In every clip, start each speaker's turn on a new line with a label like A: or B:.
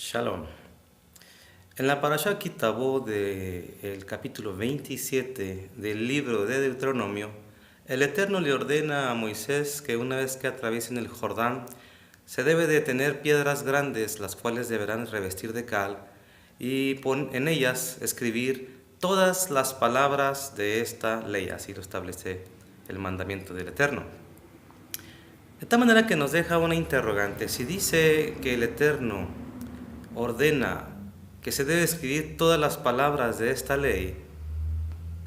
A: Shalom. En la Parashá Kitabó del capítulo 27 del libro de Deuteronomio, el Eterno le ordena a Moisés que una vez que atraviesen el Jordán, se debe de tener piedras grandes, las cuales deberán revestir de cal, y en ellas escribir todas las palabras de esta ley, así lo establece el mandamiento del Eterno. De tal manera que nos deja una interrogante. Si dice que el Eterno ordena que se debe escribir todas las palabras de esta ley,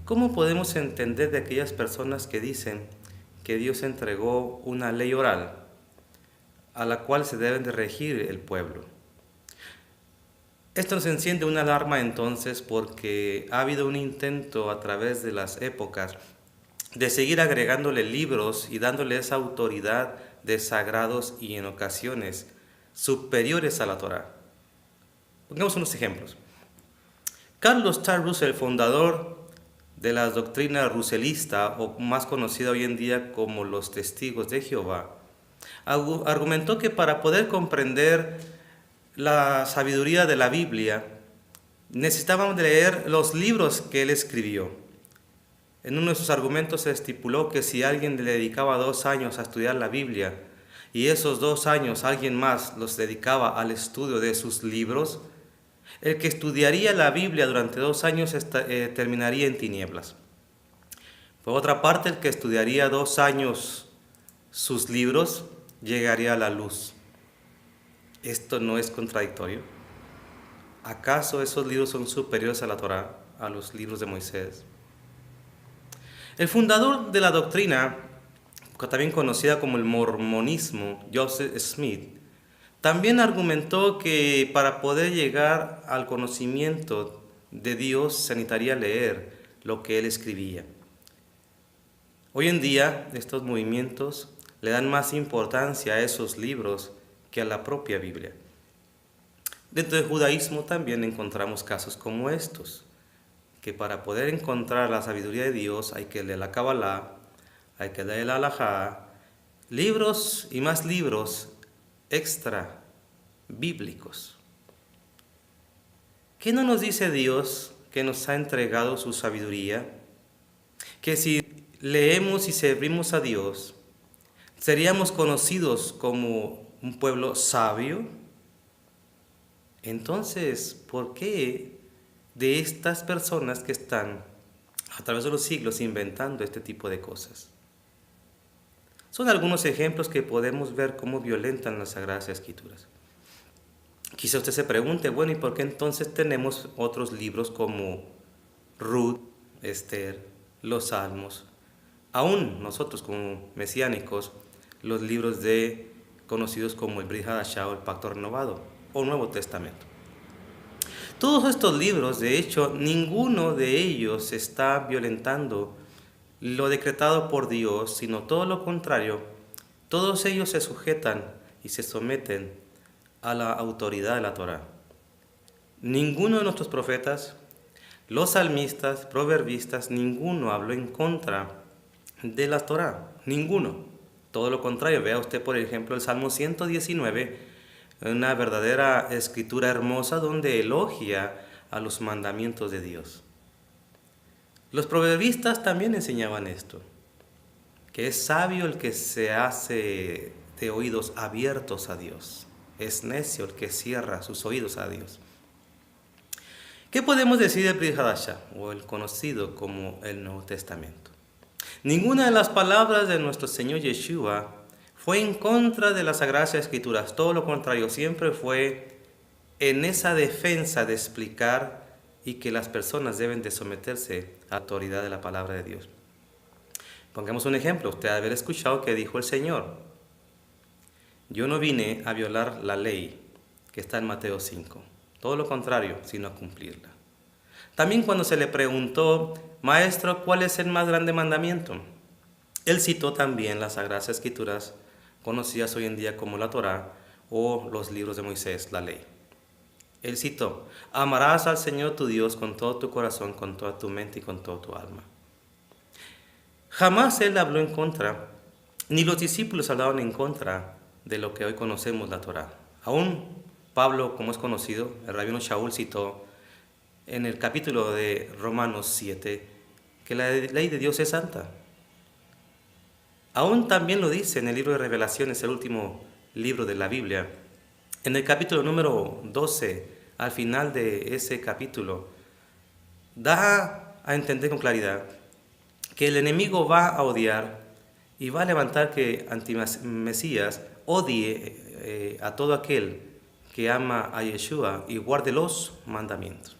A: ¿cómo podemos entender de aquellas personas que dicen que Dios entregó una ley oral a la cual se deben de regir el pueblo? Esto nos enciende una alarma entonces, porque ha habido un intento a través de las épocas de seguir agregándole libros y dándole esa autoridad de sagrados y en ocasiones superiores a la Torá. Pongamos unos ejemplos. Carlos T. Russell, fundador de la doctrina ruselista, o más conocida hoy en día como los Testigos de Jehová, argumentó que para poder comprender la sabiduría de la Biblia necesitábamos leer los libros que él escribió. En uno de sus argumentos se estipuló que si alguien le dedicaba 2 años a estudiar la Biblia y esos 2 años alguien más los dedicaba al estudio de sus libros, el que estudiaría la Biblia durante 2 años terminaría en tinieblas. Por otra parte, el que estudiaría 2 años sus libros llegaría a la luz. ¿Esto no es contradictorio? ¿Acaso esos libros son superiores a la Torá, a los libros de Moisés? El fundador de la doctrina, también conocida como el mormonismo, Joseph Smith, también argumentó que para poder llegar al conocimiento de Dios se necesitaría leer lo que él escribía. Hoy en día estos movimientos le dan más importancia a esos libros que a la propia Biblia. Dentro del judaísmo también encontramos casos como estos, que para poder encontrar la sabiduría de Dios hay que leer la Kabbalah, hay que leer la Halajá, libros y más libros extra bíblicos. ¿Qué no nos dice Dios que nos ha entregado su sabiduría? Que si leemos y servimos a Dios, seríamos conocidos como un pueblo sabio. Entonces, ¿por qué de estas personas que están a través de los siglos inventando este tipo de cosas? Son algunos ejemplos que podemos ver cómo violentan las Sagradas Escrituras. Quizá usted se pregunte, bueno, ¿y por qué entonces tenemos otros libros como Ruth, Esther, los Salmos? Aún nosotros como mesiánicos, los libros conocidos como el Brit Hadashah o el Pacto Renovado o Nuevo Testamento. Todos estos libros, de hecho, ninguno de ellos está violentando lo decretado por Dios, sino todo lo contrario. Todos ellos se sujetan y se someten a la autoridad de la Torá. Ninguno de nuestros profetas, los salmistas, proverbistas, ninguno habló en contra de la Torá. Ninguno. Todo lo contrario. Vea usted, por ejemplo, el Salmo 119, una verdadera escritura hermosa donde elogia a los mandamientos de Dios. Los proverbistas también enseñaban esto, que es sabio el que se hace de oídos abiertos a Dios. Es necio el que cierra sus oídos a Dios. ¿Qué podemos decir del Brit Hadashah, o el conocido como el Nuevo Testamento? Ninguna de las palabras de nuestro Señor Yeshua fue en contra de las Sagradas Escrituras. Todo lo contrario, siempre fue en esa defensa de explicar y que las personas deben de someterse a la autoridad de la palabra de Dios. Pongamos un ejemplo. Usted ha de haber escuchado que dijo el Señor: yo no vine a violar la ley que está en Mateo 5. Todo lo contrario, sino a cumplirla. También cuando se le preguntó, Maestro, ¿cuál es el más grande mandamiento? Él citó también las Sagradas Escrituras, conocidas hoy en día como la Torá o los libros de Moisés, la ley. Él citó: amarás al Señor tu Dios con todo tu corazón, con toda tu mente y con toda tu alma. Jamás él habló en contra, ni los discípulos hablaron en contra de lo que hoy conocemos la Torá. Aún Pablo, como es conocido, el rabino Shaul citó en el capítulo de Romanos 7 que la ley de Dios es santa. Aún también lo dice en el libro de Revelaciones, el último libro de la Biblia. En el capítulo número 12, al final de ese capítulo, da a entender con claridad que el enemigo va a odiar y va a levantar que anti-Mesías odie a todo aquel que ama a Yeshua y guarde los mandamientos.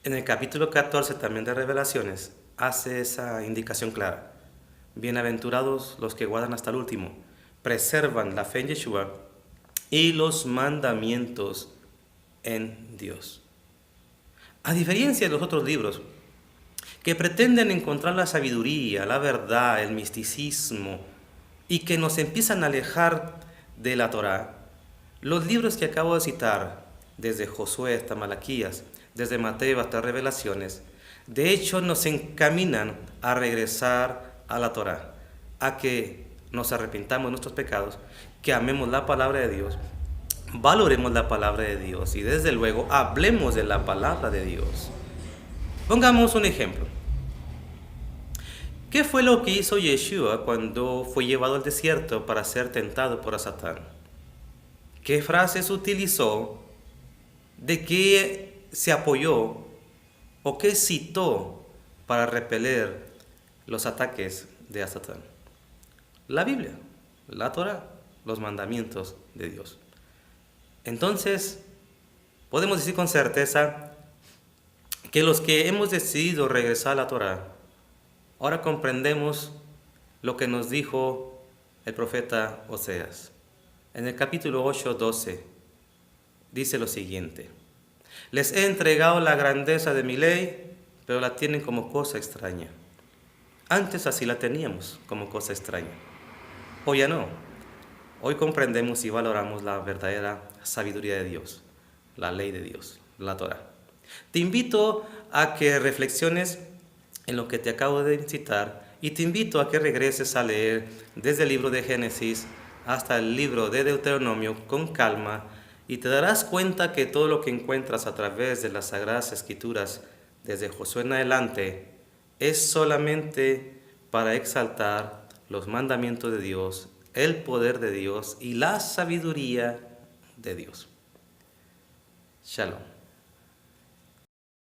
A: En el capítulo 14 también de Revelaciones hace esa indicación clara. Bienaventurados los que guardan hasta el último, preservan la fe en Yeshua y los mandamientos en Dios. A diferencia de los otros libros que pretenden encontrar la sabiduría, la verdad, el misticismo y que nos empiezan a alejar de la Torá, los libros que acabo de citar, desde Josué hasta Malaquías, desde Mateo hasta Revelaciones, de hecho nos encaminan a regresar a la Torá, a que nos arrepintamos de nuestros pecados, que amemos la palabra de Dios, valoremos la palabra de Dios y desde luego hablemos de la palabra de Dios. Pongamos un ejemplo. ¿Qué fue lo que hizo Yeshua cuando fue llevado al desierto para ser tentado por Satán? ¿Qué frases utilizó? ¿De qué se apoyó? ¿O qué citó para repeler los ataques de Satán? La Biblia, la Torá, los mandamientos de Dios. Entonces, podemos decir con certeza que los que hemos decidido regresar a la Torá, ahora comprendemos lo que nos dijo el profeta Oseas. En el capítulo 8:12 dice lo siguiente: les he entregado la grandeza de mi ley, pero la tienen como cosa extraña. Antes así la teníamos como cosa extraña. Hoy ya no. Hoy comprendemos y valoramos la verdadera sabiduría de Dios, la ley de Dios, la Torá. Te invito a que reflexiones en lo que te acabo de citar y te invito a que regreses a leer desde el libro de Génesis hasta el libro de Deuteronomio con calma y te darás cuenta que todo lo que encuentras a través de las Sagradas Escrituras desde Josué en adelante es solamente para exaltar los mandamientos de Dios, el poder de Dios y la sabiduría de Dios. Shalom.